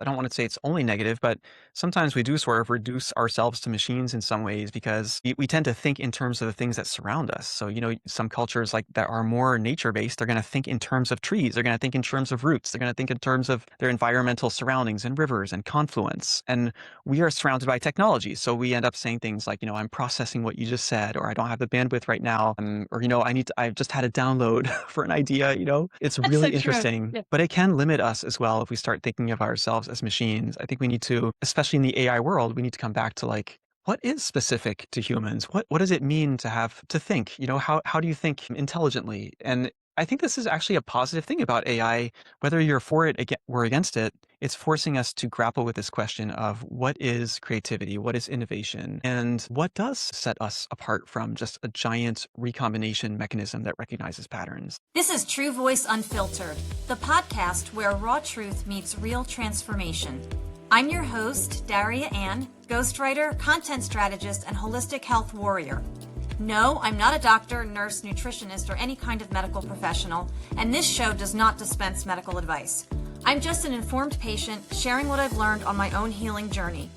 I don't want to say it's only negative, but sometimes we do sort of reduce ourselves to machines in some ways because we tend to think in terms of the things that surround us. So, some cultures like that are more nature based, they're going to think in terms of trees. They're going to think in terms of roots. They're going to think in terms of their environmental surroundings and rivers and confluence. And we are surrounded by technology. So we end up saying things like, I'm processing what you just said, or I don't have the bandwidth right now. Or, I've just had a download for an idea, it's That's really so true. interesting, Yeah. but it can limit us as well if we start thinking of ourselves as machines. I think we need to, especially in the AI world, we need to come back to like, what is specific to humans? What does it mean to have to think? How do you think intelligently? And I think this is actually a positive thing about AI, whether you're for it or against it. It's forcing us to grapple with this question of what is creativity, what is innovation, and what does set us apart from just a giant recombination mechanism that recognizes patterns. This is True Voice Unfiltered, the podcast where raw truth meets real transformation. I'm your host, Daria Anne, ghostwriter, content strategist, and holistic health warrior. No, I'm not a doctor, nurse, nutritionist, or any kind of medical professional, and this show does not dispense medical advice. I'm just an informed patient sharing what I've learned on my own healing journey.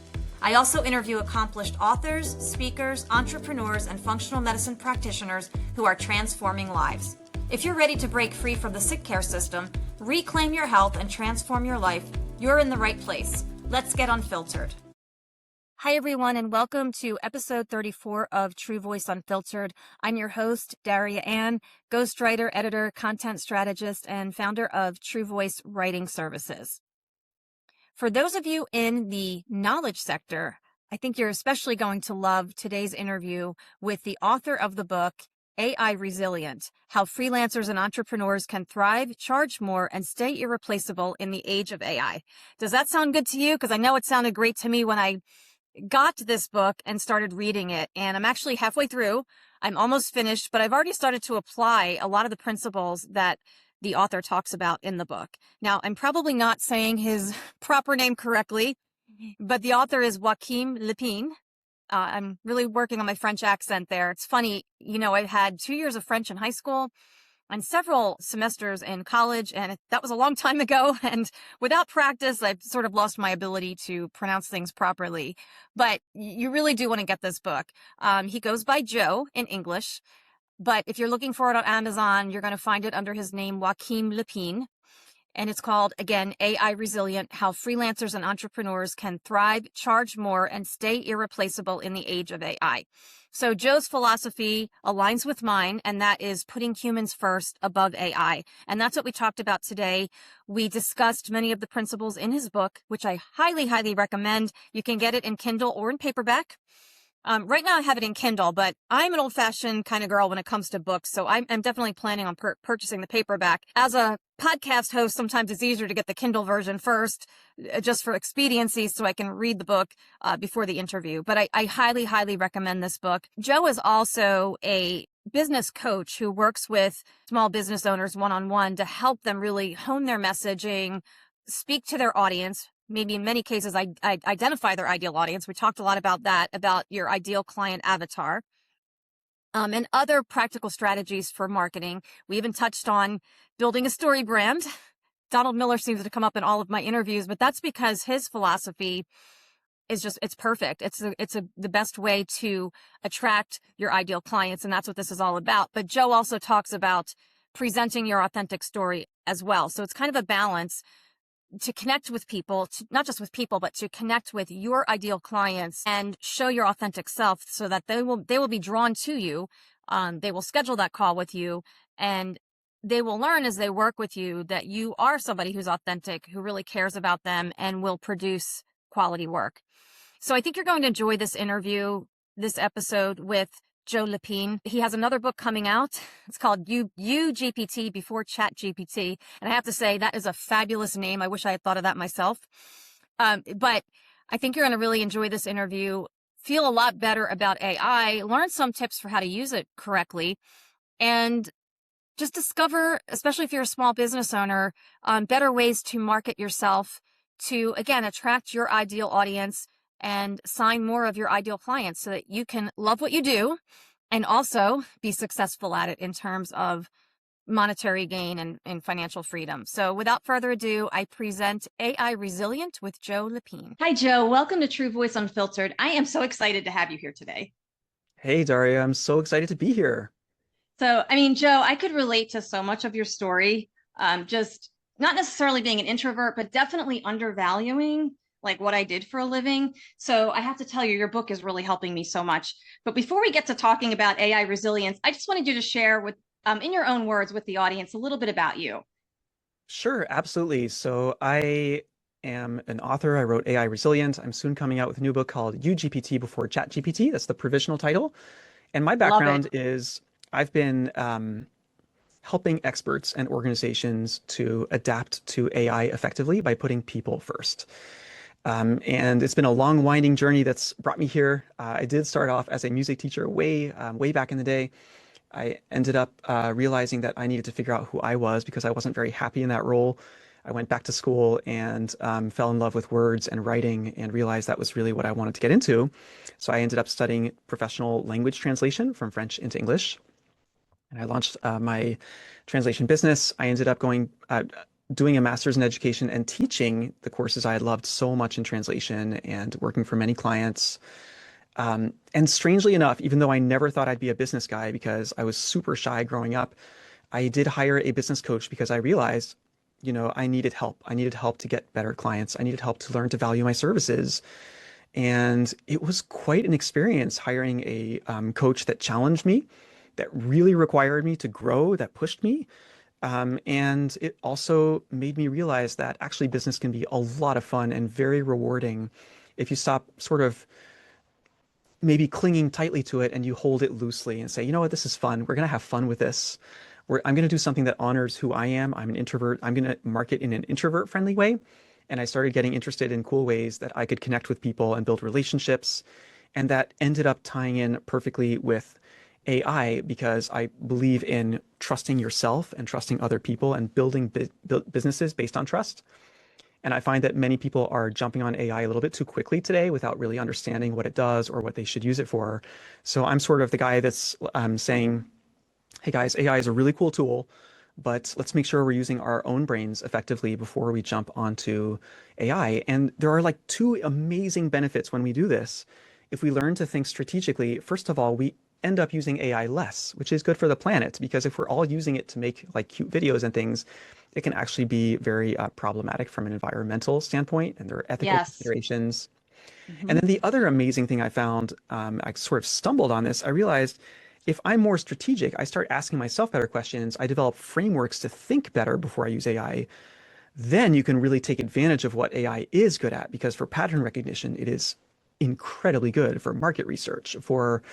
I also interview accomplished authors, speakers, entrepreneurs, and functional medicine practitioners who are transforming lives. If you're ready to break free from the sick care system, reclaim your health, and transform your life, you're in the right place. Let's get unfiltered. Hi, everyone, and welcome to episode 34 of True Voice Unfiltered. I'm your host, Daria Anne, ghostwriter, editor, content strategist, and founder of True Voice Writing Services. For those of you in the knowledge sector, I think you're especially going to love today's interview with the author of the book, AI Resilient: How Freelancers and Entrepreneurs Can Thrive, Charge More, and Stay Irreplaceable in the Age of AI. Does that sound good to you? Because I know it sounded great to me when I got this book and started reading it. And I'm actually halfway through. I'm almost finished, but I've already started to apply a lot of the principles that the author talks about in the book. Now, I'm probably not saying his proper name correctly, but the author is Joachim Lepine. I'm really working on my French accent there. It's funny, I had 2 years of French in high school and several semesters in college, and that was a long time ago. And without practice, I've sort of lost my ability to pronounce things properly. But you really do want to get this book. He goes by Joe in English, but if you're looking for it on Amazon, you're going to find it under his name, Joachim Lepine. And it's called, again, AI Resilient: How Freelancers and Entrepreneurs Can Thrive, Charge More, and Stay Irreplaceable in the Age of AI. So Joe's philosophy aligns with mine, and that is putting humans first above AI. And that's what we talked about today. We discussed many of the principles in his book, which I highly, highly recommend. You can get it in Kindle or in paperback. Right now I have it in Kindle, but I'm an old-fashioned kind of girl when it comes to books, so I'm definitely planning on purchasing the paperback. As a podcast host, sometimes it's easier to get the Kindle version first, just for expediency, so I can read the book before the interview. But I highly, highly recommend this book. Joe is also a business coach who works with small business owners one-on-one to help them really hone their messaging, speak to their audience. Maybe in many cases, I identify their ideal audience. We talked a lot about that, about your ideal client avatar, and other practical strategies for marketing. We even touched on building a story brand. Donald Miller seems to come up in all of my interviews, but that's because his philosophy is it's perfect. It's the best way to attract your ideal clients, and that's what this is all about. But Joe also talks about presenting your authentic story as well. So it's kind of a balance to connect with people, not just with people, but to connect with your ideal clients and show your authentic self so that they will be drawn to you. They will schedule that call with you, and they will learn as they work with you that you are somebody who's authentic, who really cares about them, and will produce quality work. So I think you're going to enjoy this interview, this episode with Joe Lepine. He has another book coming out. It's called YouGPT Before ChatGPT. And I have to say, that is a fabulous name. I wish I had thought of that myself. But I think you're going to really enjoy this interview, feel a lot better about AI, learn some tips for how to use it correctly, and just discover, especially if you're a small business owner, better ways to market yourself to, again, attract your ideal audience and sign more of your ideal clients so that you can love what you do and also be successful at it in terms of monetary gain and financial freedom. So without further ado, I present AI Resilient with Joe Lepine. Hi, Joe. Welcome to True Voice Unfiltered. I am so excited to have you here today. Hey, Daria, I'm so excited to be here. So, I mean, Joe, I could relate to so much of your story. Just not necessarily being an introvert, but definitely undervaluing like what I did for a living. So I have to tell you, your book is really helping me so much. But before we get to talking about AI resilience, I just wanted you to share with, in your own words with the audience, a little bit about you. Sure, absolutely. So I am an author. I wrote AI Resilient. I'm soon coming out with a new book called YouGPT Before ChatGPT. That's the provisional title. And my Love it. background is I've been helping experts and organizations to adapt to AI effectively by putting people first. And it's been a long, winding journey that's brought me here. I did start off as a music teacher way back in the day. I ended up realizing that I needed to figure out who I was because I wasn't very happy in that role. I went back to school and fell in love with words and writing and realized that was really what I wanted to get into. So I ended up studying professional language translation from French into English. And I launched my translation business. I ended up doing a master's in education and teaching the courses I had loved so much in translation and working for many clients. And strangely enough, even though I never thought I'd be a business guy because I was super shy growing up, I did hire a business coach because I realized, I needed help. I needed help to get better clients. I needed help to learn to value my services. And it was quite an experience hiring a coach that challenged me, that really required me to grow, that pushed me. And it also made me realize that actually business can be a lot of fun and very rewarding if you stop sort of maybe clinging tightly to it and you hold it loosely and say, you know what, this is fun. We're going to have fun with this. I'm going to do something that honors who I am. I'm an introvert. I'm going to market in an introvert friendly way. And I started getting interested in cool ways that I could connect with people and build relationships. And that ended up tying in perfectly with AI because I believe in trusting yourself and trusting other people and building businesses based on trust. And I find that many people are jumping on AI a little bit too quickly today without really understanding what it does or what they should use it for. So I'm sort of the guy that's saying, hey guys, AI is a really cool tool, but let's make sure we're using our own brains effectively before we jump onto AI. And there are like two amazing benefits when we do this. If we learn to think strategically, first of all, we end up using AI less, which is good for the planet because if we're all using it to make like cute videos and things, it can actually be very problematic from an environmental standpoint, and there are ethical Yes. considerations. And Mhm. then the other amazing thing I found, I sort of stumbled on this. I realized if I'm more strategic, I start asking myself better questions. I develop frameworks to think better before I use AI. Then you can really take advantage of what AI is good at, because for pattern recognition, it is incredibly good for market research, for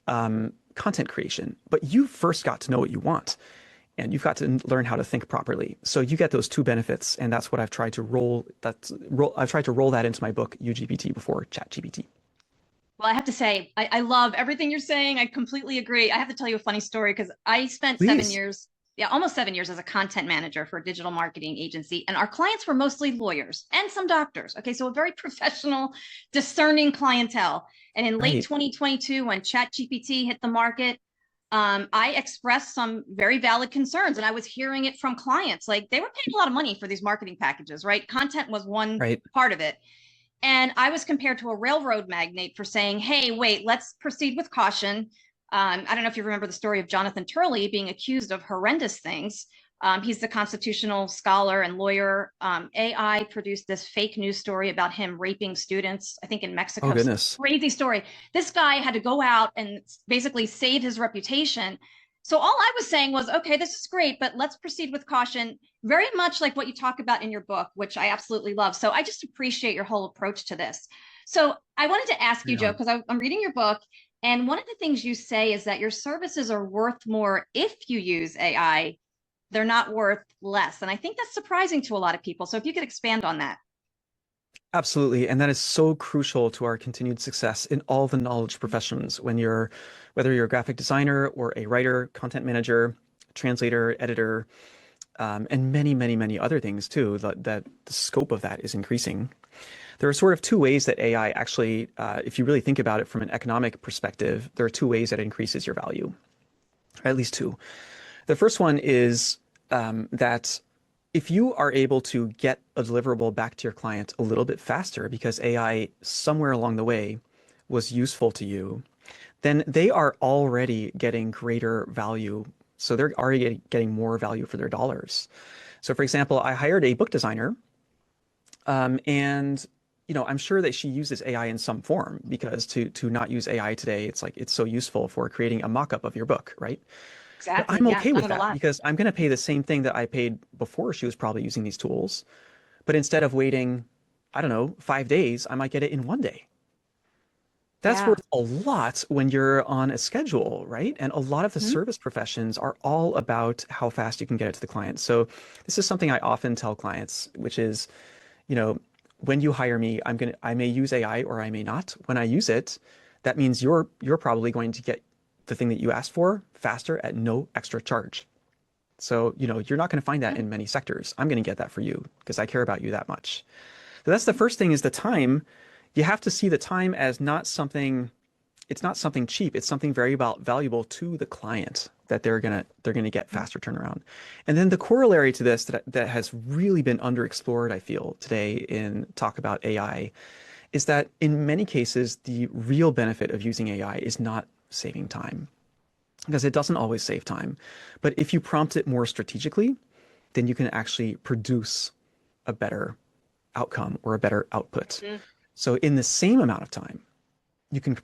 content creation. But you first got to know what you want and you've got to learn how to think properly. So you get those two benefits, and that's what I've tried to I've tried to roll that into my book, YouGPT Before ChatGPT. Well, I have to say, I love everything you're saying. I completely agree. I have to tell you a funny story because I spent seven Please. years, yeah, almost 7 years as a content manager for a digital marketing agency. And our clients were mostly lawyers and some doctors. Okay. So a very professional, discerning clientele. And in late Right. 2022, when ChatGPT hit the market, I expressed some very valid concerns, and I was hearing it from clients. Like they were paying a lot of money for these marketing packages, right? Content was one Right. part of it. And I was compared to a railroad magnate for saying, hey, wait, let's proceed with caution. I don't know if you remember the story of Jonathan Turley being accused of horrendous things. He's the constitutional scholar and lawyer. AI produced this fake news story about him raping students, I think in Oh, Mexico. Some goodness. crazy story. This guy had to go out and basically save his reputation. So all I was saying was, okay, this is great, but let's proceed with caution. Very much like what you talk about in your book, which I absolutely love. So I just appreciate your whole approach to this. So I wanted to ask you, Right Joe, on. because I'm reading your book, and one of the things you say is that your services are worth more if you use AI. They're not worth less. And I think that's surprising to a lot of people. So if you could expand on that. Absolutely. And that is so crucial to our continued success in all the knowledge professions whether you're a graphic designer or a writer, content manager, translator, editor, and many other things too, that the scope of that is increasing. There are sort of two ways that AI actually, if you really think about it from an economic perspective, there are two ways that it increases your value, or at least two. The first one is that if you are able to get a deliverable back to your client a little bit faster because AI somewhere along the way was useful to you, then they are already getting greater value. So they're already getting more value for their dollars. So, for example, I hired a book designer, and I'm sure that she uses AI in some form because to not use AI today, it's like it's so useful for creating a mock-up of your book, right? But Exactly. I'm Yeah, okay done with it a that lot. because I'm going to pay the same thing that I paid before she was probably using these tools. But instead of waiting, I don't know, 5 days, I might get it in 1 day. That's Yeah. worth a lot when you're on a schedule, right? And a lot of the Mhm. service professions are all about how fast you can get it to the client. So this is something I often tell clients, which is, you know, when you hire me, I may use AI or I may not. When I use it, that means you're probably going to get the thing that you asked for faster at no extra charge. So, you're not going to find that Yeah. in many sectors. I'm going to get that for you because I care about you that much. So that's the first thing is the time. You have to see the time as not something, it's not something cheap. It's something very valuable to the client that they're gonna get faster turnaround. And then the corollary to this that has really been underexplored, I feel, today in talk about AI is that in many cases, the real benefit of using AI is not saving time because it doesn't always save time. But if you prompt it more strategically, then you can actually produce a better outcome or a better output. Mhm. So in the same amount of time, you can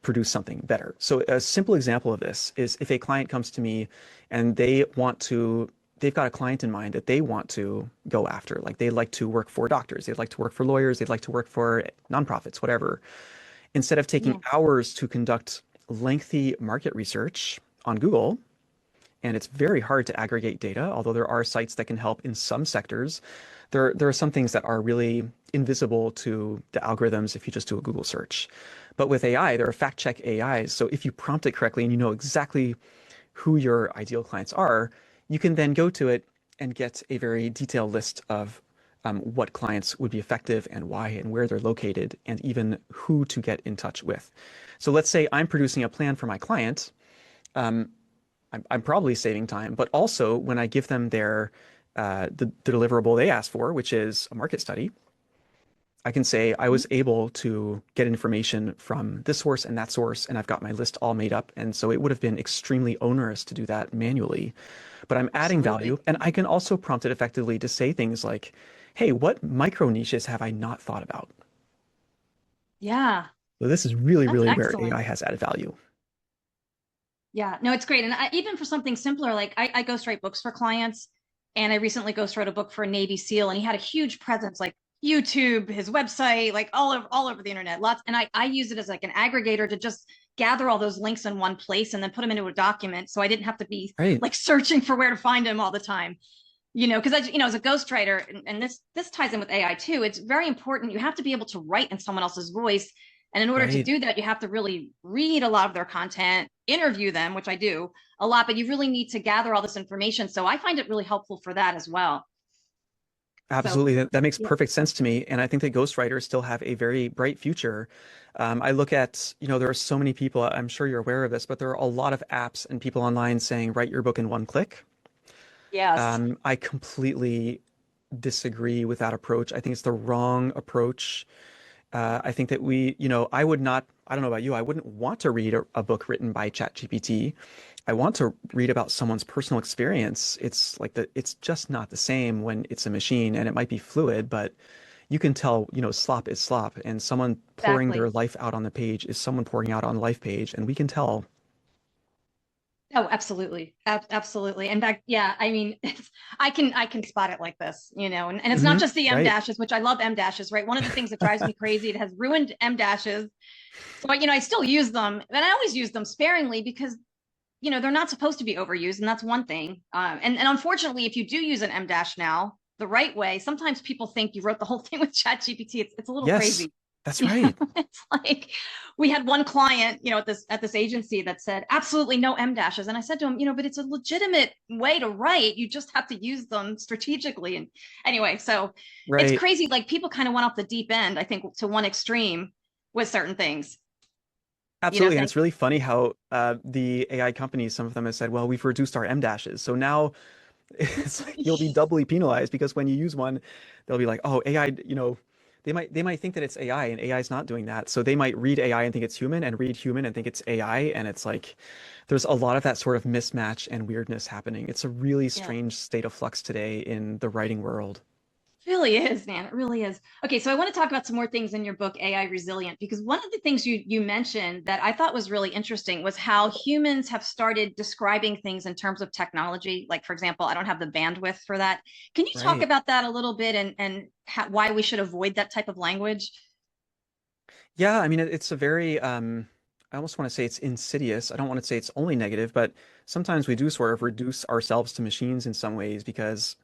produce something better. So a simple example of this is if a client comes to me and they've got a client in mind that they want to go after. Like they like to work for doctors, they'd like to work for lawyers, they'd like to work for nonprofits, whatever. Instead of taking Yeah. hours to conduct lengthy market research on Google, and it's very hard to aggregate data, although there are sites that can help in some sectors. There are some things that are really invisible to the algorithms if you just do a Google search. But with AI, there are fact check AIs. So if you prompt it correctly and you know exactly who your ideal clients are, you can then go to it and get a very detailed list of what clients would be effective and why and where they're located and even who to get in touch with. So let's say I'm producing a plan for my client. Um, I'm probably saving time, but also when I give them the deliverable they asked for, which is a market study, I can say I Mhm. was able to get information from this source and that source, and I've got my list all made up. And so it would have been extremely onerous to do that manually, but I'm adding Absolutely. value. And I can also prompt it effectively to say things like, hey, what micro niches have I not thought about? Yeah. So this is really, That's really where excellent. AI has added value. Yeah, no, it's great. And even for something simpler, like I ghostwrite books for clients, and I recently ghostwrote a book for a Navy SEAL, and he had a huge presence, like YouTube, his website, like all over the internet. Lots, and I use it as like an aggregator to just gather all those links in one place and then put them into a document, so I didn't have to be Right. like searching for where to find them all the time. Because as a ghostwriter, and this ties in with AI too, it's very important. You have to be able to write in someone else's voice. And in order to Right. do that, you have to really read a lot of their content, interview them, which I do a lot, but you really need to gather all this information. So I find it really helpful for that as well. So Absolutely. That makes yeah. perfect sense to me. And I think that ghostwriters still have a very bright future. I look at, there are so many people, I'm sure you're aware of this, but there are a lot of apps and people online saying, write your book in 1 click. Yes. I completely disagree with that approach. I think it's the wrong approach. I think that I don't know about you, I wouldn't want to read a book written by ChatGPT. I want to read about someone's personal experience. It's just not the same when it's a machine and it might be fluid, but you can tell, slop is slop and someone pouring Exactly. their life out on the page is someone pouring out on life page and we can tell. Oh, absolutely. Absolutely. In fact, yeah, I mean, I can spot it like this, and it's not Hmm. just the M Right. dashes, which I love M dashes, right? One of the things that drives me crazy, it has ruined M dashes. So, I still use them, and I always use them sparingly because, they're not supposed to be overused, and that's one thing. And unfortunately, if you do use an M dash now the right way, sometimes people think you wrote the whole thing with ChatGPT. It's a little Yes, crazy. that's right. It's like we had one client, at this agency that said absolutely no M dashes, and I said to him, but it's a legitimate way to write. You just have to use them strategically. And anyway, so it's Right. crazy. Like people kind of went off the deep end, I think, to one extreme with certain things. Absolutely. And Saying, it's really funny how the AI companies, some of them have said, well, we've reduced our M dashes. So now it's like you'll be doubly penalized because when you use one, they'll be like, oh, AI, they might think that it's AI and AI is not doing that. So they might read AI and think it's human and read human and think it's AI. And it's like there's a lot of that sort of mismatch and weirdness happening. It's a really yeah. strange state of flux today in the writing world. Really is, man. It really is. Okay, so I want to talk about some more things in your book, AI Resilient, because one of the things you mentioned that I thought was really interesting was how humans have started describing things in terms of technology. Like, for example, I don't have the bandwidth for that. Can you talk Right. about that a little bit and why we should avoid that type of language? Yeah, I mean, it's a very, I almost want to say it's insidious. I don't want to say it's only negative, but sometimes we do sort of reduce ourselves to machines in some ways because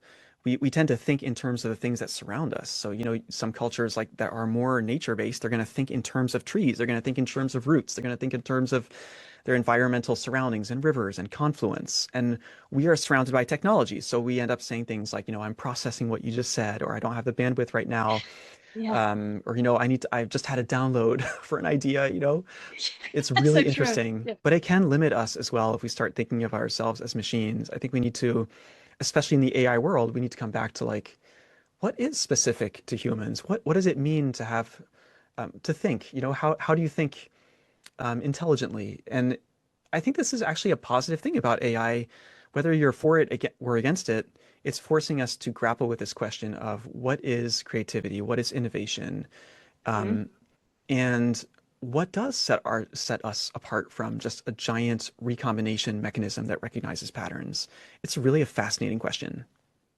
we tend to think in terms of the things that surround us. So, some cultures like that are more nature-based, they're going to think in terms of trees, they're going to think in terms of roots, they're going to think in terms of their environmental surroundings and rivers and confluence. And we are surrounded by technology. So we end up saying things like, I'm processing what you just said, or I don't have the bandwidth right now, Yeah, or I've just had a download for an idea. It's that's really so true. interesting, Yeah. but it can limit us as well if we start thinking of ourselves as machines. I think we need to, especially in the AI world, we need to come back to like, what is specific to humans? What does it mean to have to think? How do you think intelligently? And I think this is actually a positive thing about AI, whether you're for it or against it. It's forcing us to grapple with this question of what is creativity, what is innovation, Mhm. and what does set us apart from just a giant recombination mechanism that recognizes patterns? It's really a fascinating question.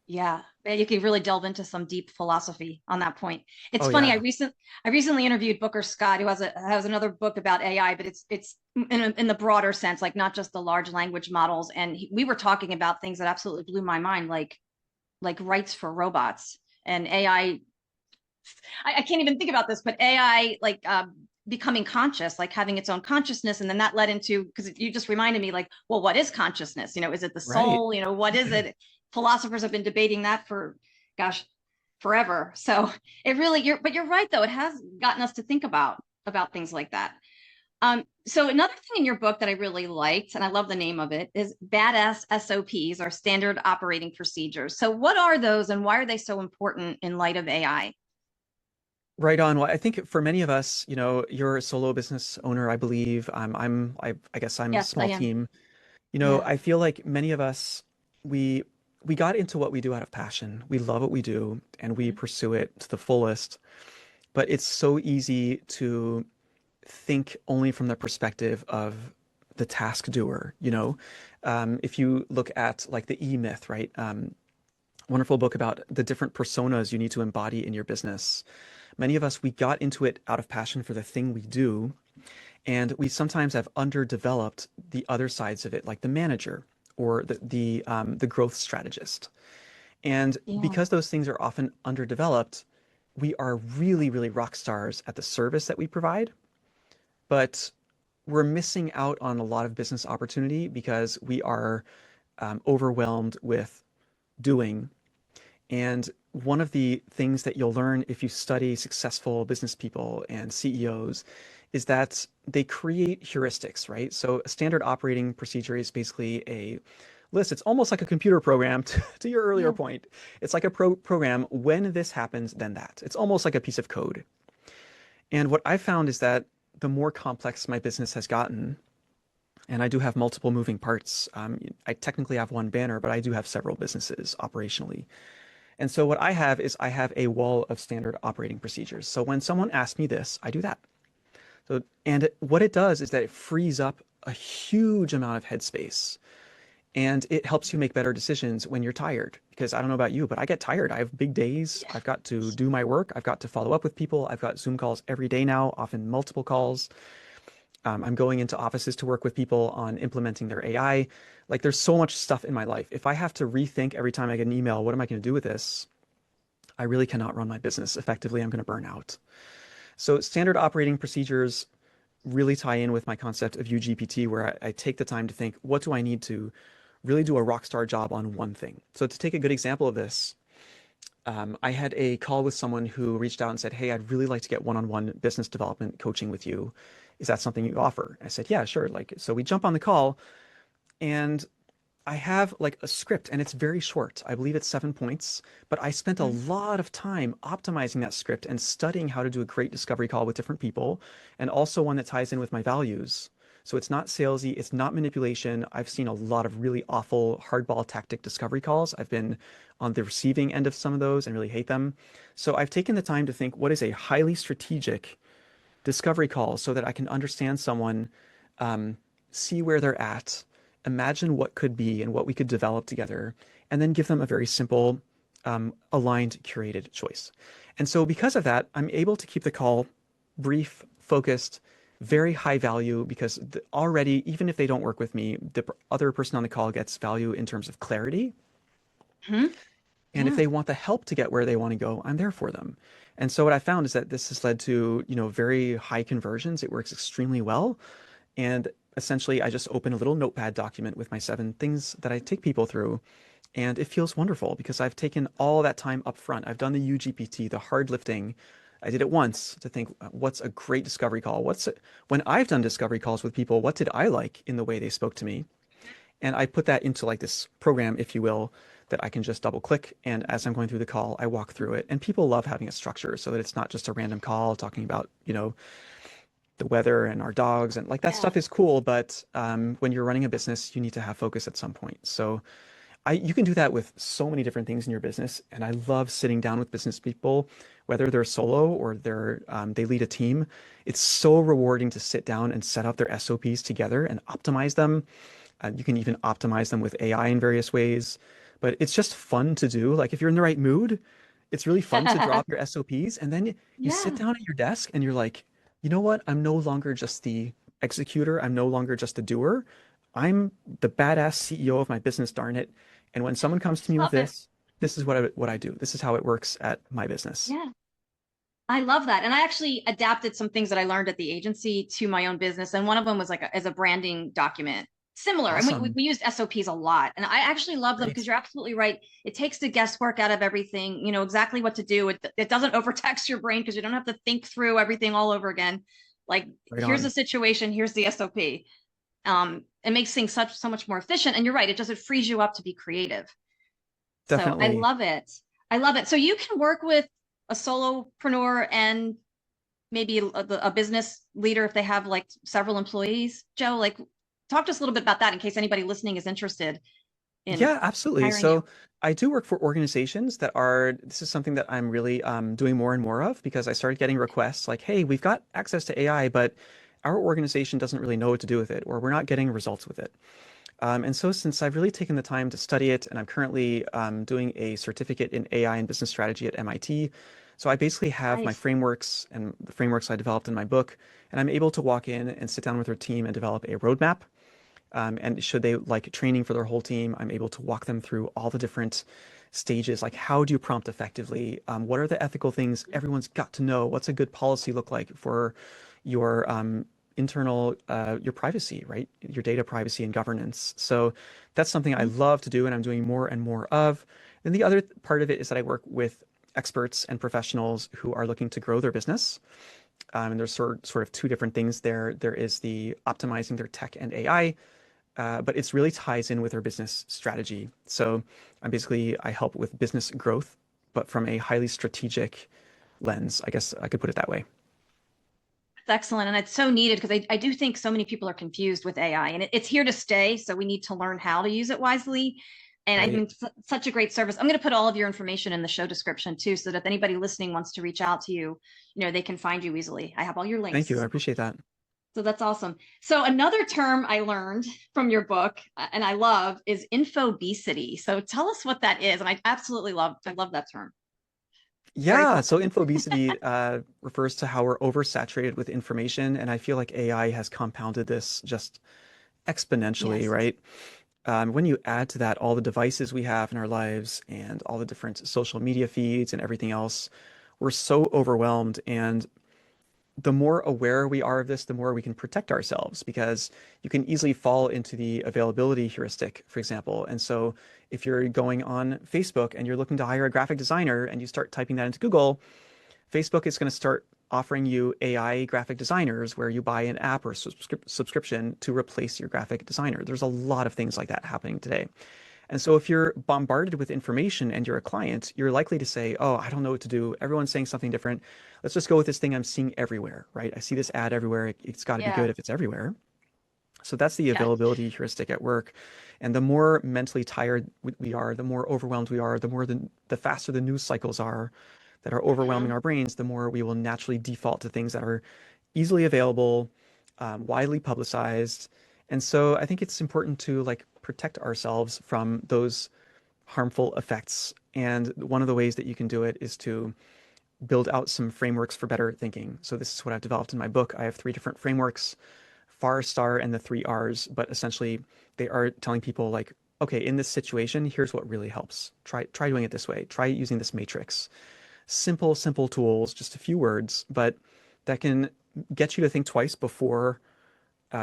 Yeah, you could really delve into some deep philosophy on that point. It's Oh funny. yeah, I recently interviewed Booker Scott, who has another book about AI, but it's in the broader sense, like not just the large language models. And we were talking about things that absolutely blew my mind, like rights for robots and AI. I can't even think about this, but AI becoming conscious, like having its own consciousness, and then that led into because you just reminded me, like, well, what is consciousness? Is it the right. soul? What is it? Philosophers have been debating that for, gosh, forever. So but you're right though. It has gotten us to think about things like that. So another thing in your book that I really liked, and I love the name of it, is Badass SOPs or standard operating procedures. So what are those, and why are they so important in light of AI? Right on. Well, I think for many of us, you're a solo business owner, I believe. I guess I'm a Yes, I small am. team. Yeah. I feel like many of us, we we got into what we do out of passion. We love what we do and we Mhm. pursue it to the fullest. But it's so easy to think only from the perspective of the task doer, if you look at like the E Myth, right? Wonderful book about the different personas you need to embody in your business. Many of us, we got into it out of passion for the thing we do, and we sometimes have underdeveloped the other sides of it, like the manager or the growth strategist. And Yeah. because those things are often underdeveloped, we are really, really rock stars at the service that we provide, but we're missing out on a lot of business opportunity because we are overwhelmed with doing. And one of the things that you'll learn if you study successful business people and CEOs is that they create heuristics, right? So a standard operating procedure is basically a list. It's almost like a computer program to your earlier Yeah. point. It's like a program. When this happens, then that. It's almost like a piece of code. And what I found is that the more complex my business has gotten, and I do have multiple moving parts. I technically have one banner, but I do have several businesses operationally. And so what I have is I have a wall of standard operating procedures. So when someone asks me this, I do that. So, and what it does is that it frees up a huge amount of headspace and it helps you make better decisions when you're tired. Because I don't know about you, but I get tired. I have big days. Yeah. I've got to do my work. I've got to follow up with people. I've got Zoom calls every day now, often multiple calls. I'm going into offices to work with people on implementing their AI. Like there's so much stuff in my life. If I have to rethink every time I get an email, what am I going to do with this? I really cannot run my business effectively. I'm going to burn out. So standard operating procedures really tie in with my concept of YouGPT, where I take the time to think, what do I need to really do a rock star job on one thing? So to take a good example of this, I had a call with someone who reached out and said, "Hey, I'd really like to get one-on-one business development coaching with you. Is that something you offer?" I said, "Yeah, sure." Like, so we jump on the call, and I have like a script, and it's very short. I believe it's 7 points, but I spent a Mhm. lot of time optimizing that script and studying how to do a great discovery call with different people, and also one that ties in with my values. So it's not salesy, it's not manipulation. I've seen a lot of really awful hardball tactic discovery calls. I've been on the receiving end of some of those and really hate them. So I've taken the time to think, what is a highly strategic discovery call so that I can understand someone, um, see where they're at, imagine what could be and what we could develop together, and then give them a very simple, aligned, curated choice. And so, because of that, I'm able to keep the call brief, focused, very high value because already, even if they don't work with me, the other person on the call gets value in terms of clarity. Mhm. And if Yeah. they want the help to get where they want to go, I'm there for them. And so what I found is that this has led to, very high conversions. It works extremely well. And essentially, I just open a little notepad document with my 7 things that I take people through. And it feels wonderful because I've taken all that time up front. I've done the UGPT, the hard lifting. I did it once to think, what's a great discovery call? When I've done discovery calls with people, what did I like in the way they spoke to me? And I put that into like this program, if you will, that I can just double click. And as I'm going through the call, I walk through it. And people love having a structure so that it's not just a random call talking about, the weather and our dogs. And like that Yeah. stuff is cool. But when you're running a business, you need to have focus at some point. So you can do that with so many different things in your business. And I love sitting down with business people, whether they're solo or they lead a team. It's so rewarding to sit down and set up their SOPs together and optimize them. You can even optimize them with AI in various ways, but it's just fun to do. Like if you're in the right mood, it's really fun to drop your SOPs, and then you sit Yeah. down at your desk and you're like, you know what? I'm no longer just the executor. I'm no longer just a doer. I'm the badass CEO of my business, darn it. And when someone comes to me with Love it. this is what I do. This is how it works at my business. Yeah. I love that. And I actually adapted some things that I learned at the agency to my own business. And one of them was like as a branding document, similar. And Awesome. we used SOPs a lot. And I actually love them because Great. you're absolutely right. It takes the guesswork out of everything, you know, exactly what to do. It doesn't overtax your brain because you don't have to think through everything all over again. Like, Right here's the on. situation, here's the SOP. It makes things so much more efficient. And you're right, it frees you up to be creative. So I Definitely. love it. I love it. So you can work with a solopreneur and maybe a business leader if they have like several employees. Joe, like talk to us a little bit about that in case anybody listening is interested in Yeah, absolutely. hiring you. So I do work for organizations this is something that I'm really doing more and more of because I started getting requests like, hey, we've got access to AI, but our organization doesn't really know what to do with it, or we're not getting results with it. And so since I've really taken the time to study it, and I'm currently doing a certificate in AI and business strategy at MIT, so I basically have my Nice. frameworks and the frameworks I developed in my book, and I'm able to walk in and sit down with our team and develop a roadmap and should they like training for their whole team, I'm able to walk them through all the different stages. Like, how do you prompt effectively? What are the ethical things everyone's got to know? What's a good policy look like for your internal, your privacy, right? Your data privacy and governance. So that's something I Mhm. love to do, and I'm doing more and more of. And the other part of it is that I work with experts and professionals who are looking to grow their business. And there's sort of two different things there. There is the optimizing their tech and AI, but it's really ties in with our business strategy. So I help with business growth, but from a highly strategic lens. I guess I could put it that way. It's excellent. And it's so needed because I do think so many people are confused with AI and it's here to stay. So we need to learn how to use it wisely. And I Right. think such a great service. I'm going to put all of your information in the show description too, so that if anybody listening wants to reach out to you, you know, they can find you easily. I have all your Thank you. I links. appreciate that. So that's awesome. So another term I learned from your book and I love is infobesity. So tell us what that is. And I love that term. Very Yeah, clever. so infobesity refers to how we're oversaturated with information, and I feel like AI has compounded this just exponentially, Yes. right? When you add to that all the devices we have in our lives and all the different social media feeds and everything else, we're so overwhelmed. And the more aware we are of this, the more we can protect ourselves because you can easily fall into the availability heuristic, for example. And so if you're going on Facebook and you're looking to hire a graphic designer and you start typing that into Google, Facebook is going to start offering you AI graphic designers where you buy an app or subscription to replace your graphic designer. There's a lot of things like that happening today. And so if you're bombarded with information and you're a client, you're likely to say, oh, I don't know what to do. Everyone's saying something different. Let's just go with this thing I'm seeing everywhere, right? I see this ad everywhere. It's got to be Yeah. good if it's everywhere. So that's the Yeah. availability heuristic at work. And the more mentally tired we are, the more overwhelmed we are, the faster the news cycles are that are overwhelming Mhm. our brains, the more we will naturally default to things that are easily available, widely publicized. And so I think it's important to like protect ourselves from those harmful effects. And one of the ways that you can do it is to build out some frameworks for better thinking. So this is what I've developed in my book. I have three different frameworks, FAR, STAR, and the three R's, but essentially they are telling people like, okay, in this situation, here's what really helps. Try doing it this way. Try using this matrix. Simple tools, just a few words, but that can get you to think twice before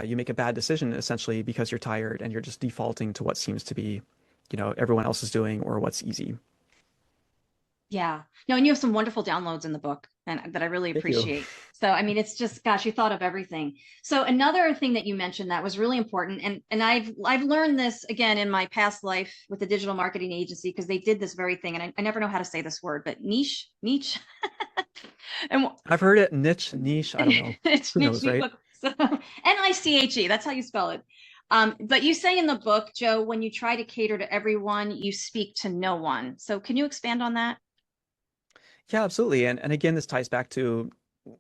you make a bad decision, essentially because you're tired and you're just defaulting to what seems to be, everyone else is doing or what's easy. Yeah. No, and you have some wonderful downloads in the book and that I really Thank you. appreciate. So, I mean, it's just, gosh, you thought of everything. So another thing that you mentioned that was really important, and I've learned this again in my past life with the digital marketing agency, because they did this very thing. And I never know how to say this word, but niche. And I've heard it niche. I don't know. it's Who niche, knows, right? look, so, Niche, that's how you spell it. But you say in the book, Joe, when you try to cater to everyone, you speak to no one. So can you expand on that? Yeah, absolutely. And again, this ties back to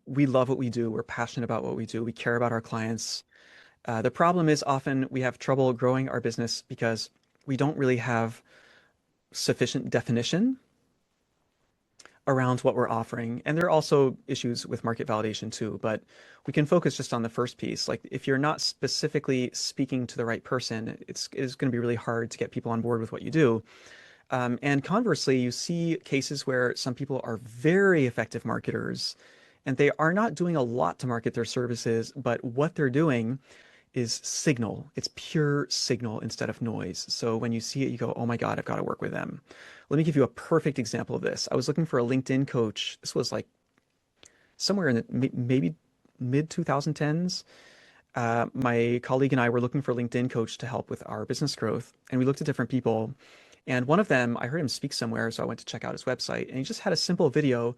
we love what we do. We're passionate about what we do. We care about our clients. The problem is often we have trouble growing our business because we don't really have sufficient definition around what we're offering. And there are also issues with market validation too, but we can focus just on the first piece. Like if you're not specifically speaking to the right person, it's going to be really hard to get people on board with what you do. And conversely, you see cases where some people are very effective marketers and they are not doing a lot to market their services, but what they're doing is signal. It's pure signal instead of noise. So when you see it, you go, oh my God, I've got to work with them. Let me give you a perfect example of this. I was looking for a LinkedIn coach. This was like somewhere in the maybe mid 2010s. My colleague and I were looking for a LinkedIn coach to help with our business growth. And we looked at different people. And one of them, I heard him speak somewhere. So I went to check out his website and he just had a simple video.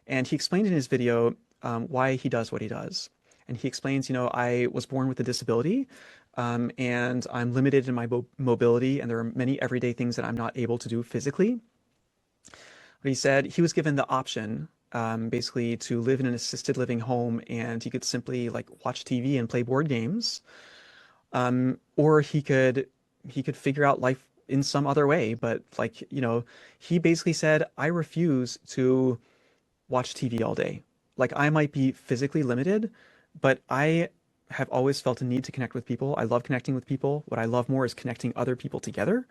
And he explained in his video why he does what he does. And he explains, I was born with a disability and I'm limited in my mobility. And there are many everyday things that I'm not able to do physically. But he said he was given the option basically to live in an assisted living home and he could simply like watch TV and play board games. Or he could figure out life in some other way. But like, he basically said, I refuse to watch TV all day. Like I might be physically limited, but I have always felt a need to connect with people. I love connecting with people. What I love more is connecting other people together.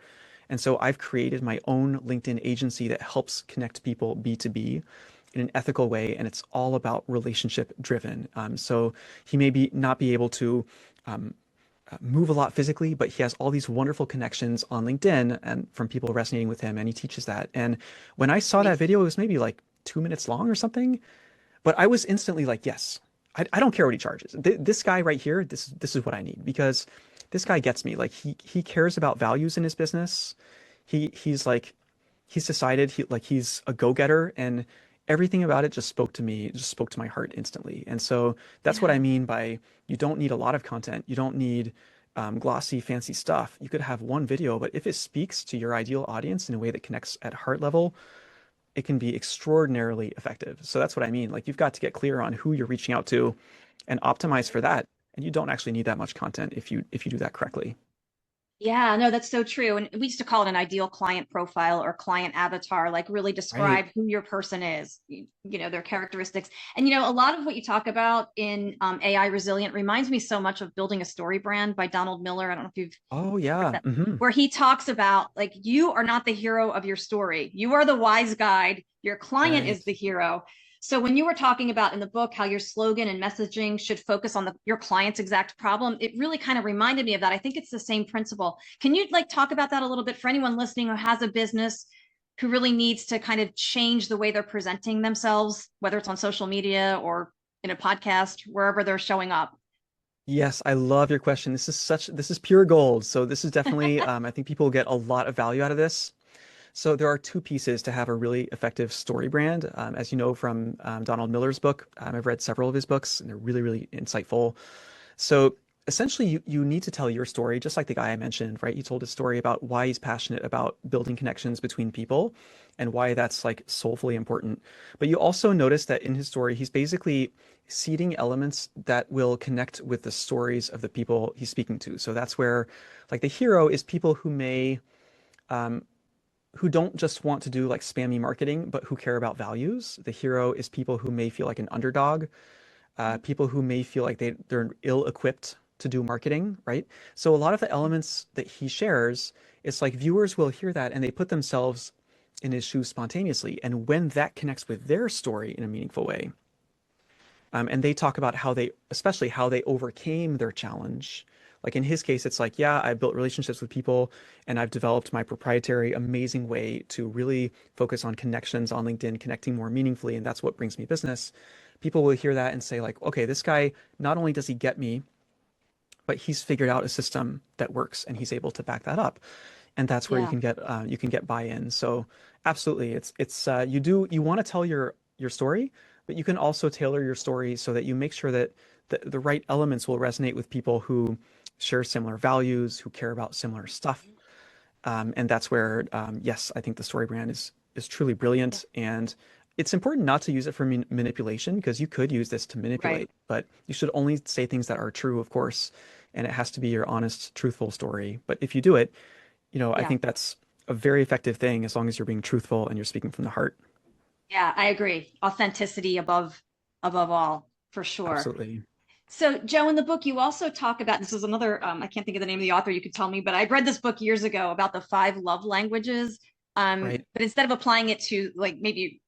And so I've created my own LinkedIn agency that helps connect people B2B in an ethical way. And it's all about relationship driven. So he may not be able to um, move a lot physically, but he has all these wonderful connections on LinkedIn and from people resonating with him. And he teaches that. And when I saw that Amazing. video, it was maybe like 2 minutes long or something. But I was instantly like, yes, I don't care what he charges. This guy right here, this is what I need because this guy gets me. Like he cares about values in his business. He's decided he's a go-getter and everything about it just spoke to me, just spoke to my heart instantly. And so that's what I Yeah. mean by you don't need a lot of content. You don't need glossy, fancy stuff. You could have one video, but if it speaks to your ideal audience in a way that connects at heart level, it can be extraordinarily effective. So that's what I mean. Like you've got to get clear on who you're reaching out to and optimize for that. And you don't actually need that much content if you do that correctly. Yeah, no, that's so true. And we used to call it an ideal client profile or client avatar, like really Right. describe who your person is, their characteristics. And, a lot of what you talk about in AI Resilient reminds me so much of Building a Story Brand by Donald Miller. I don't know if you've Oh heard yeah. that, where he talks about like, you are not the hero of your story. You are the wise guide. Your client Right. is the hero. So when you were talking about in the book how your slogan and messaging should focus on your client's exact problem, it really kind of reminded me of that. I think it's the same principle. Can you like talk about that a little bit for anyone listening who has a business who really needs to kind of change the way they're presenting themselves, whether it's on social media or in a podcast, wherever they're showing up? Yes, I love your question. This is pure gold. So this is definitely, I think people get a lot of value out of this. So there are two pieces to have a really effective story brand. As you know from Donald Miller's book, I've read several of his books and they're really, really insightful. So essentially, you need to tell your story, just like the guy I mentioned, right? He told his story about why he's passionate about building connections between people and why that's like soulfully important. But you also notice that in his story, he's basically seeding elements that will connect with the stories of the people he's speaking to. So that's where, like, the hero is people who may, um, who don't just want to do like spammy marketing, but who care about values. The hero is people who may feel like an underdog, people who may feel like they're ill-equipped to do marketing, right? So a lot of the elements that he shares, it's like viewers will hear that and they put themselves in his shoes spontaneously. And when that connects with their story in a meaningful way, and they talk about how they, especially how they overcame their challenge. Like in his case, it's like, yeah, I built relationships with people and I've developed my proprietary amazing way to really focus on connections on LinkedIn, connecting more meaningfully. And that's what brings me business. People will hear that and say like, okay, this guy, not only does he get me, but he's figured out a system that works and he's able to back that up. And that's where Yeah. you can get buy-in. So absolutely, you want to tell your story, but you can also tailor your story so that you make sure that the right elements will resonate with people who share similar values, who care about similar stuff. And that's where, yes, I think the story brand is truly Yeah. brilliant. And it's important not to use it for manipulation because you could use this to Right. manipulate, but you should only say things that are true, of course. And it has to be your honest, truthful story. But if you do it, I Yeah. think that's a very effective thing as long as you're being truthful and you're speaking from the heart. Yeah, I agree. Authenticity above all, for sure. Absolutely. So, Joe, in the book, you also talk about this is another, I can't think of the name of the author, you could tell me, but I read this book years ago about the five love languages. Right. But instead of applying it to like maybe,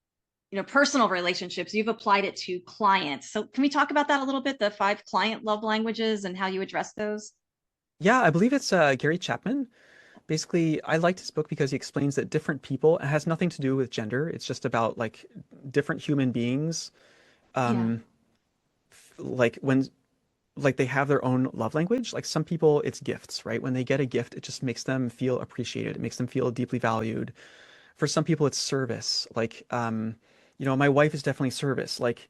personal relationships, you've applied it to clients. So, can we talk about that a little bit, the five client love languages and how you address those? Yeah, I believe it's Gary Chapman. Basically, I liked his book because he explains that different people, it has nothing to do with gender. It's just about like different human beings, Yeah. um, like when like they have their own love language. Like some people, it's gifts, right? When they get a gift, it just makes them feel appreciated. It makes them feel deeply valued. For some people, it's service. Like, my wife is definitely service. Like,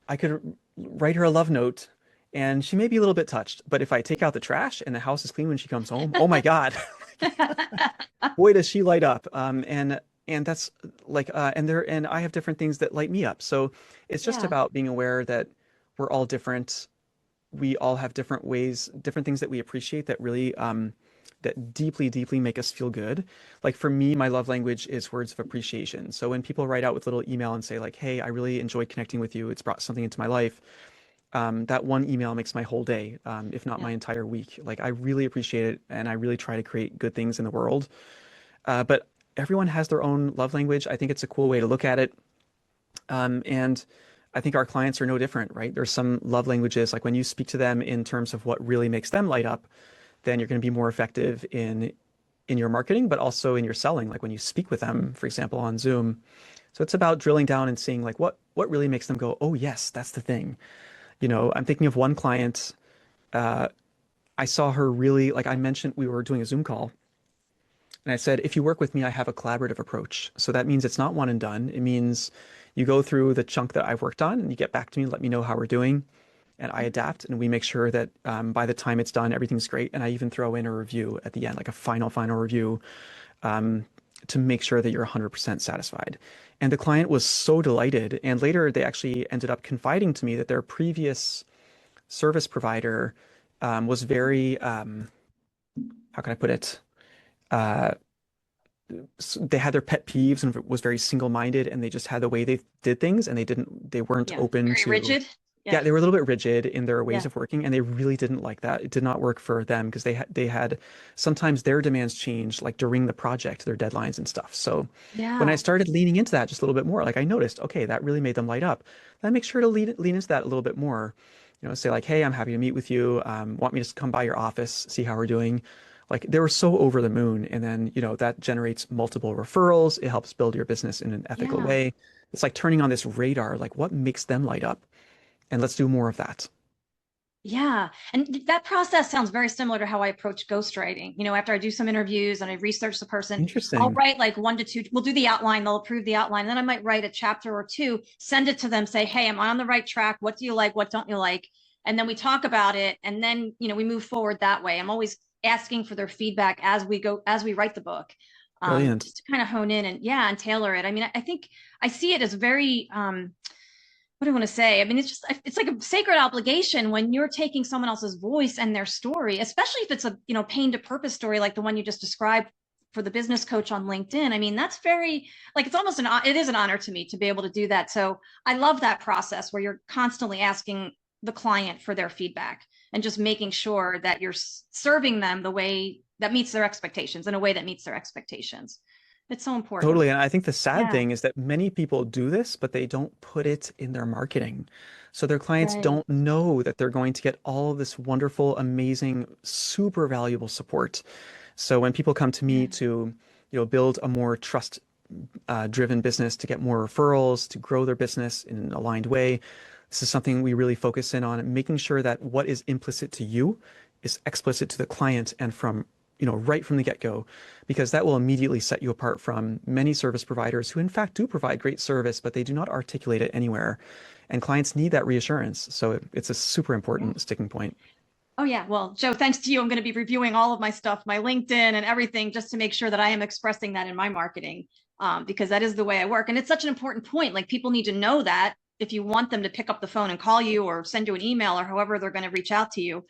I could write her a love note and she may be a little bit touched, but if I take out the trash and the house is clean when she comes home, oh my God, boy, does she light up. And that's like, and I have different things that light me up. So it's just Yeah. about being aware that we're all different. We all have different ways, different things that we appreciate that really, that deeply, deeply make us feel good. Like for me, my love language is words of appreciation. So when people write out with little email and say like, "Hey, I really enjoyed connecting with you. It's brought something into my life." That one email makes my whole day, if not Yeah. my entire week. Like I really appreciate it, and I really try to create good things in the world. But everyone has their own love language. I think it's a cool way to look at it. And I think our clients are no different, right? There's some love languages, like when you speak to them in terms of what really makes them light up, then you're going to be more effective in your marketing, but also in your selling, like when you speak with them, for example, on Zoom. So it's about drilling down and seeing like what really makes them go, oh yes, that's the thing. I'm thinking of one client. Uh, I saw her really, like I mentioned, we were doing a Zoom call, and I said, if you work with me, I have a collaborative approach. So that means it's not one and done. It means you go through the chunk that I've worked on, and you get back to me, let me know how we're doing, and I adapt, and we make sure that by the time it's done, everything's great. And I even throw in a review at the end, like a final review, to make sure that you're 100% satisfied. And the client was so delighted. And later, they actually ended up confiding to me that their previous service provider was very, how can I put it? Uh, they had their pet peeves and was very single-minded, and they just had the way they did things, and they weren't Yeah. open Very to, rigid. Yeah. Yeah, they were a little bit rigid in their ways Yeah. of working, and they really didn't like that. It did not work for them because they had sometimes their demands changed like during the project, their deadlines and stuff. So when I Yeah. started leaning into that just a little bit more, like I noticed, okay, that really made them light up. Then I make sure to lean into that a little bit more. Say like, hey, I'm happy to meet with you. Want me to come by your office, see how we're doing? Like they were so over the moon, and then that generates multiple referrals. It helps build your business in an ethical Yeah. way. It's like turning on this radar, like what makes them light up, and let's do more of that. Yeah. And that process sounds very similar to how I approach ghostwriting. After I do some interviews and I research the person, I'll Interesting. write like 1 to 2, we'll do the outline, they'll approve the outline. And then I might write a chapter or two, send it to them, say, hey, am I on the right track? What do you like? What don't you like? And then we talk about it. And then, we move forward that way. I'm always asking for their feedback as we write the book, Brilliant. just to kind of hone in and tailor it. I mean, I think I see it as very, what do I want to say? I mean, it's like a sacred obligation when you're taking someone else's voice and their story, especially if it's a, pain to purpose story like the one you just described for the business coach on LinkedIn. I mean, that's very, like, it is an honor to me to be able to do that. So I love that process where you're constantly asking the client for their feedback and just making sure that you're serving them the way that meets their expectations, in a way that meets their expectations. It's so important. Totally. And I think the sad Yeah. thing is that many people do this, but they don't put it in their marketing. So their clients Right. don't know that they're going to get all of this wonderful, amazing, super valuable support. So when people come to me Yeah. to, build a more trust driven business, to get more referrals, to grow their business in an aligned way, this is something we really focus in on, making sure that what is implicit to you is explicit to the client and from right from the get-go, because that will immediately set you apart from many service providers who in fact do provide great service, but they do not articulate it anywhere. And clients need that reassurance. So it's a super Yeah. important sticking point. Oh yeah. Well, Joe, thanks to you, I'm going to be reviewing all of my stuff, my LinkedIn and everything, just to make sure that I am expressing that in my marketing, because that is the way I work. And it's such an important point. Like, people need to know that if you want them to pick up the phone and call you or send you an email or however they're going to reach out to you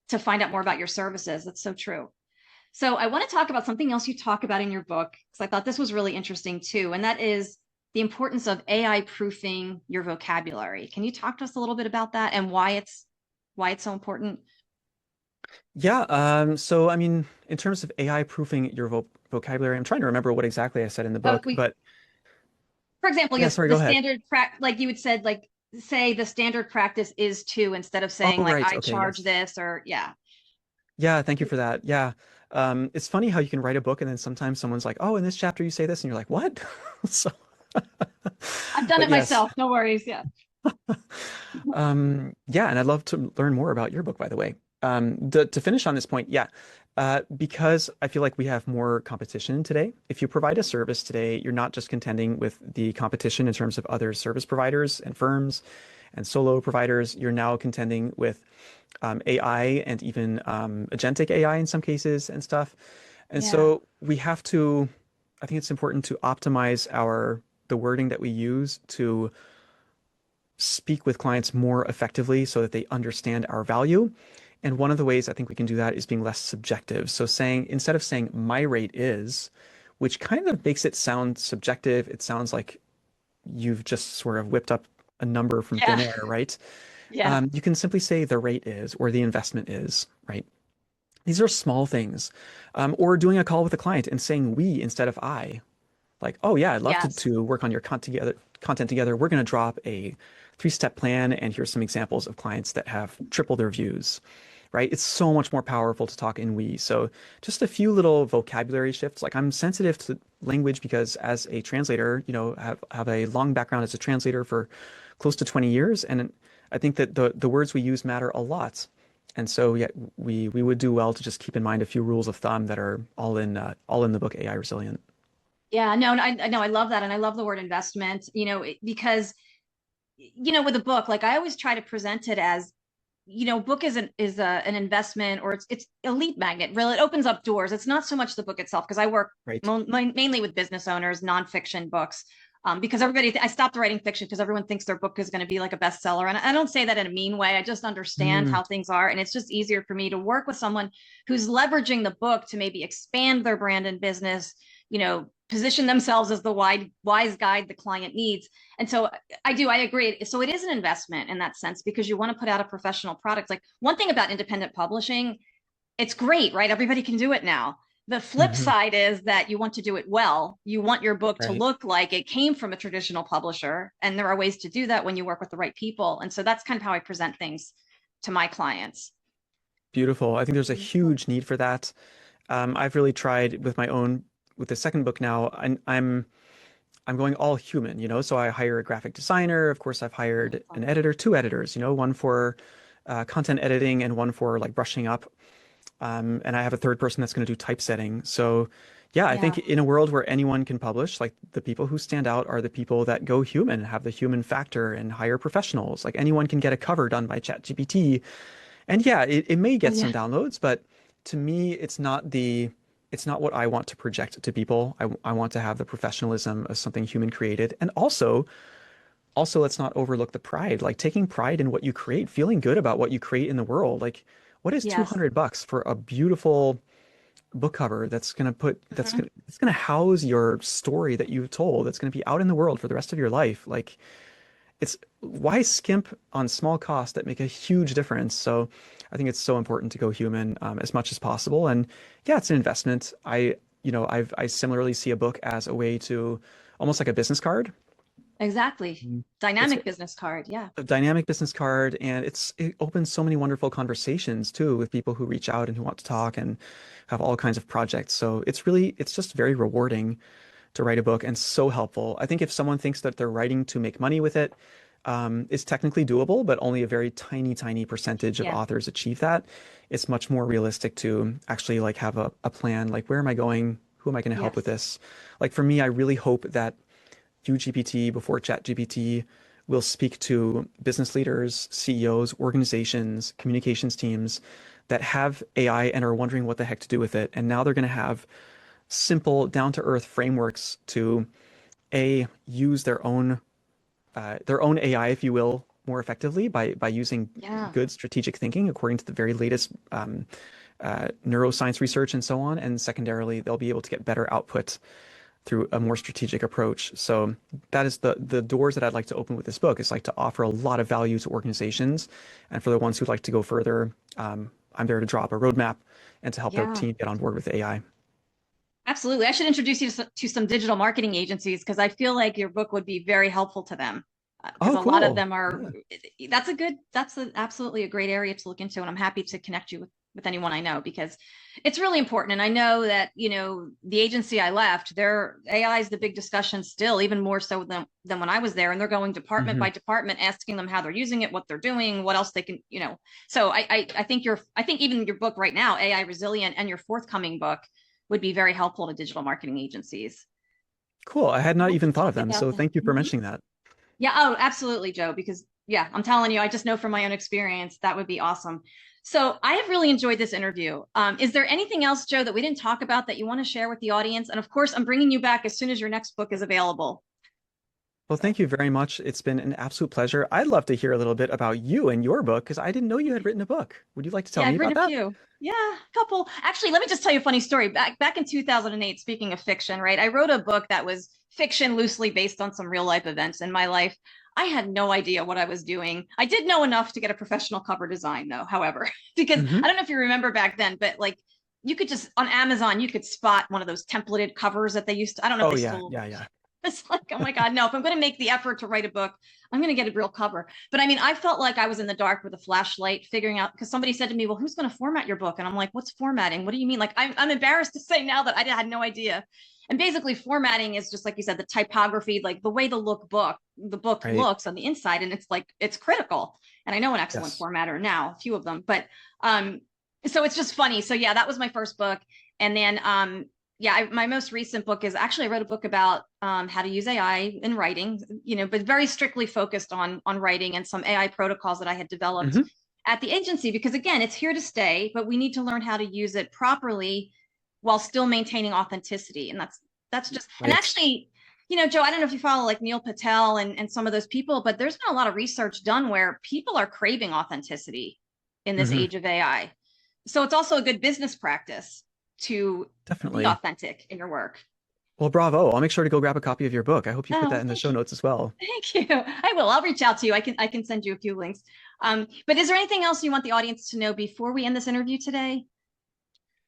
to find out more about your services. That's so true. So I want to talk about something else you talk about in your book, because I thought this was really interesting too. And that is the importance of AI proofing your vocabulary. Can you talk to us a little bit about that and why it's so important? Yeah. So, I mean, in terms of AI proofing your vocabulary, I'm trying to remember what exactly I said in the Oh, book, but for example, yeah, sorry, the go ahead. standard like you had said, like, say the standard practice is to, instead of saying Oh, like right. I Okay. charge Yes. this, or yeah. Yeah. Thank you for that. Yeah. It's funny how you can write a book and then sometimes someone's like, oh, in this chapter you say this, and you're like, what? So, I've done but it yes. myself. No worries. Yeah. Yeah, and I'd love to learn more about your book, by the way. To finish on this point, yeah, because I feel like we have more competition today. If you provide a service today, you're not just contending with the competition in terms of other service providers and firms and solo providers. You're now contending with AI and even agentic AI in some cases and stuff. And Yeah. so we have to, I think it's important to optimize the wording that we use to speak with clients more effectively so that they understand our value. And one of the ways I think we can do that is being less subjective. So saying, instead of saying my rate is, which kind of makes it sound subjective, it sounds like you've just sort of whipped up a number from thin Yeah. air, right? Yeah. You can simply say the rate is or the investment is, right? These are small things. Or doing a call with a client and saying we instead of I. Like, oh yeah, I'd love Yes. to work on your content together. We're going to drop a 3-step plan, and here's some examples of clients that have tripled their views, right? It's so much more powerful to talk in we. So just a few little vocabulary shifts. Like I'm sensitive to language because as a translator, have a long background as a translator for close to 20 years. And I think that the words we use matter a lot. And so, yeah, we would do well to just keep in mind a few rules of thumb that are all in the book AI Resilient. Yeah. No, I know. I love that. And I love the word investment, because, with a book, like, I always try to present it as, book is an investment, or it's a lead magnet. Really, it opens up doors. It's not so much the book itself, because I work Right. mainly with business owners, nonfiction books, because I stopped writing fiction because everyone thinks their book is going to be like a bestseller, and I don't say that in a mean way. I just understand Mm, how things are, and it's just easier for me to work with someone who's leveraging the book to maybe expand their brand and business, position themselves as the wise guide the client needs. And so I agree. So it is an investment in that sense, because you want to put out a professional product. Like, one thing about independent publishing, it's great, right? Everybody can do it now. The flip side is that you want to do it well. You want your book to look like it came from a traditional publisher. And there are ways to do that when you work with the right people. And so that's kind of how I present things to my clients. Beautiful. I think there's a huge need for that. I've really tried with the second book now, I'm going all human, you know, so I hire a graphic designer. Of course, I've hired an editor, two editors, you know, one for content editing and one for like brushing up. And I have a third person that's going to do typesetting. So yeah, I think in a world where anyone can publish, like, the people who stand out are the people that go human, have the human factor, and hire professionals. Like, anyone can get a cover done by ChatGPT. And yeah, it may get some downloads, but to me, it's not what I want to project to people. I want to have the professionalism of something human created. And also let's not overlook the pride, like taking pride in what you create, feeling good about what you create in the world. Like, what is $200 for a beautiful book cover that's going to it's going to house your story that you've told, that's going to be out in the world for the rest of your life. Like, it's why skimp on small costs that make a huge difference. So I think it's so important to go human as much as possible. And yeah, it's an investment. I similarly see a book as a way to, almost like a business card. Exactly. Dynamic business card. Yeah. A dynamic business card. And it opens so many wonderful conversations too, with people who reach out and who want to talk and have all kinds of projects. So it's just very rewarding to write a book, and so helpful. I think if someone thinks that they're writing to make money with it, it's technically doable, but only a very tiny percentage of authors achieve that. It's much more realistic to actually like have a plan, like, where am I going? Who am I going to help with this? Like, for me, I really hope that YouGPT Before ChatGPT will speak to business leaders, CEOs, organizations, communications teams that have AI and are wondering what the heck to do with it. And now they're going to have simple, down-to-earth frameworks to use their own AI, if you will, more effectively by using good strategic thinking according to the very latest neuroscience research and so on. And secondarily, they'll be able to get better output through a more strategic approach. So that is the doors that I'd like to open with this book, is like to offer a lot of value to organizations. And for the ones who'd like to go further, I'm there to drop a roadmap and to help their team get on board with AI. Absolutely. I should introduce you to some digital marketing agencies, because I feel like your book would be very helpful to them. Because a lot of them are, that's absolutely a great area to look into. And I'm happy to connect you with anyone I know, because it's really important. And I know that, you know, the agency I left, their AI is the big discussion still, even more so than when I was there. And they're going department by department, asking them how they're using it, what they're doing, what else they can, you know. So I think even your book right now, AI Resilient, and your forthcoming book would be very helpful to digital marketing agencies. Cool. I had not even thought of them. So thank you for mentioning that. Yeah. Oh, absolutely, Joe, because I'm telling you, I just know from my own experience, that would be awesome. So I have really enjoyed this interview. Is there anything else, Joe, that we didn't talk about that you want to share with the audience? And of course, I'm bringing you back as soon as your next book is available. Well, thank you very much. It's been an absolute pleasure. I'd love to hear a little bit about you and your book, because I didn't know you had written a book. Would you like to tell me about that? Yeah, I've written a few. Yeah, a couple. Actually, let me just tell you a funny story. Back in 2008, speaking of fiction, right? I wrote a book that was fiction loosely based on some real life events in my life. I had no idea what I was doing. I did know enough to get a professional cover design, though, however, because I don't know if you remember back then, but like, you could just, on Amazon, you could spot one of those templated covers that they used to, I don't know if they still. Yeah. It's like, oh my God, no, if I'm going to make the effort to write a book, I'm going to get a real cover. But I mean, I felt like I was in the dark with a flashlight figuring out, because somebody said to me, well, who's going to format your book? And I'm like, what's formatting? What do you mean? Like, I'm embarrassed to say now that I had no idea. And basically formatting is just, like you said, the typography, like the way the book looks on the inside. And it's like, it's critical. And I know an excellent formatter now, a few of them, but so it's just funny. So yeah, that was my first book. And then my most recent book is actually, I wrote a book about how to use AI in writing, you know, but very strictly focused on writing and some AI protocols that I had developed at the agency, because again, it's here to stay, but we need to learn how to use it properly while still maintaining authenticity. And that's just, and actually, you know, Joe, I don't know if you follow like Neil Patel and some of those people, but there's been a lot of research done where people are craving authenticity in this age of AI. So it's also a good business practice to be authentic in your work. Well, bravo. I'll make sure to go grab a copy of your book. I hope you put Oh, that in the thank show you. notes as well. Thank you. I will. I'll reach out to you. I can send you a few links. But is there anything else you want the audience to know before we end this interview today?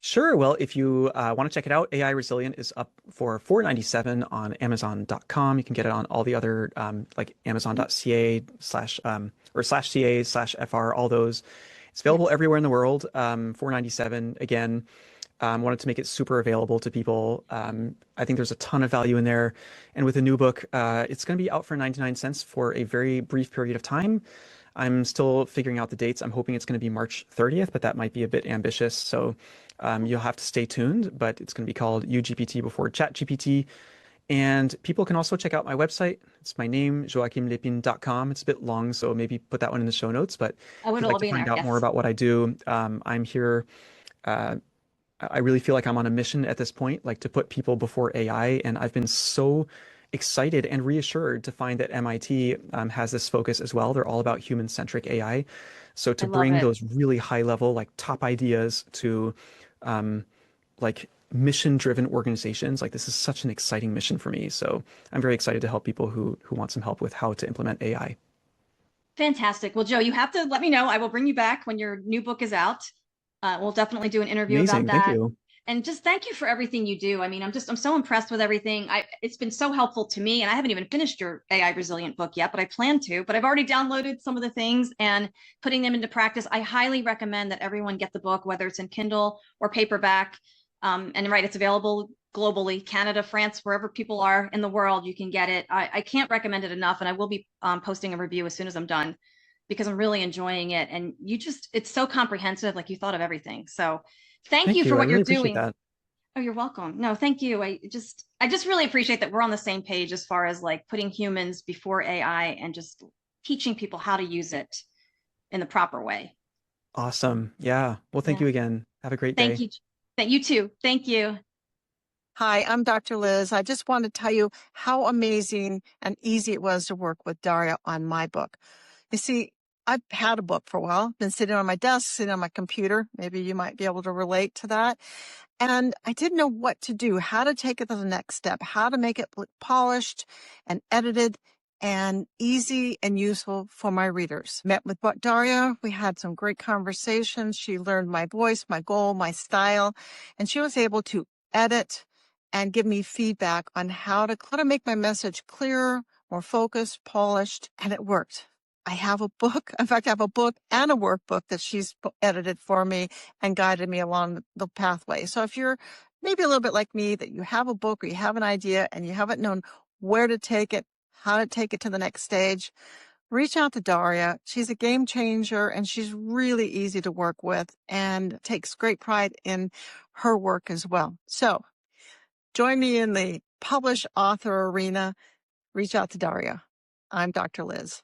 Sure. Well, if you want to check it out, AI Resilient is up for $4.97 on Amazon.com. You can get it on all the other like Amazon.ca slash or slash CA slash FR, all those. It's available Yes, everywhere in the world. $4.97. Again, wanted to make it super available to people. I think there's a ton of value in there. And with a new book, it's going to be out for 99 cents for a very brief period of time. I'm still figuring out the dates. I'm hoping it's going to be March 30th, but that might be a bit ambitious. So you'll have to stay tuned, but it's going to be called YouGPT Before ChatGPT. And people can also check out my website. It's my name, joachimlepine.com. It's a bit long, so maybe put that one in the show notes. But oh, if you'd it'll like all to be in find there. out more Yes. about what I do, I'm here. Uh, I really feel like I'm on a mission at this point, like to put people before AI. And I've been so excited and reassured to find that MIT has this focus as well. They're all about human-centric AI. So I to love bring it. those really high level, like top ideas to um, like mission-driven organizations, like this is such an exciting mission for me. So I'm very excited to help people who want some help with how to implement AI. Fantastic. Well, Joe, you have to let me know. I will bring you back when your new book is out. We'll definitely do an interview about Amazing. Thank that. you. And just thank you for everything you do. I mean, I'm so impressed with everything. It's been so helpful to me, and I haven't even finished your AI resilient book yet, but I plan to. But I've already downloaded some of the things and putting them into practice. I highly recommend that everyone get the book, whether it's in Kindle or paperback. And right, it's available globally, Canada, France, wherever people are in the world, you can get it. I can't recommend it enough, and I will be posting a review as soon as I'm done because I'm really enjoying it. And it's so comprehensive, like you thought of everything. So thank Thank you for you. I what you're really appreciate doing. that. Oh, you're welcome. No, thank you. I just really appreciate that we're on the same page as far as like putting humans before AI and just teaching people how to use it in the proper way. Awesome. Yeah. Well, thank Yeah. you again. Have a great Thank day. you. Thank you too. Thank you. Hi, I'm Dr. Liz. I just want to tell you how amazing and easy it was to work with Daria on my book. You see, I've had a book for a while, been sitting on my desk, sitting on my computer. Maybe you might be able to relate to that. And I didn't know what to do, how to take it to the next step, how to make it look polished and edited and easy and useful for my readers. Met with Daria. We had some great conversations. She learned my voice, my goal, my style, and she was able to edit and give me feedback on how to make my message clearer, more focused, polished, and it worked. I have a book. In fact, I have a book and a workbook that she's edited for me and guided me along the pathway. So if you're maybe a little bit like me, that you have a book or you have an idea and you haven't known where to take it, how to take it to the next stage, reach out to Daria. She's a game changer and she's really easy to work with and takes great pride in her work as well. So join me in the publish author arena. Reach out to Daria. I'm Dr. Liz.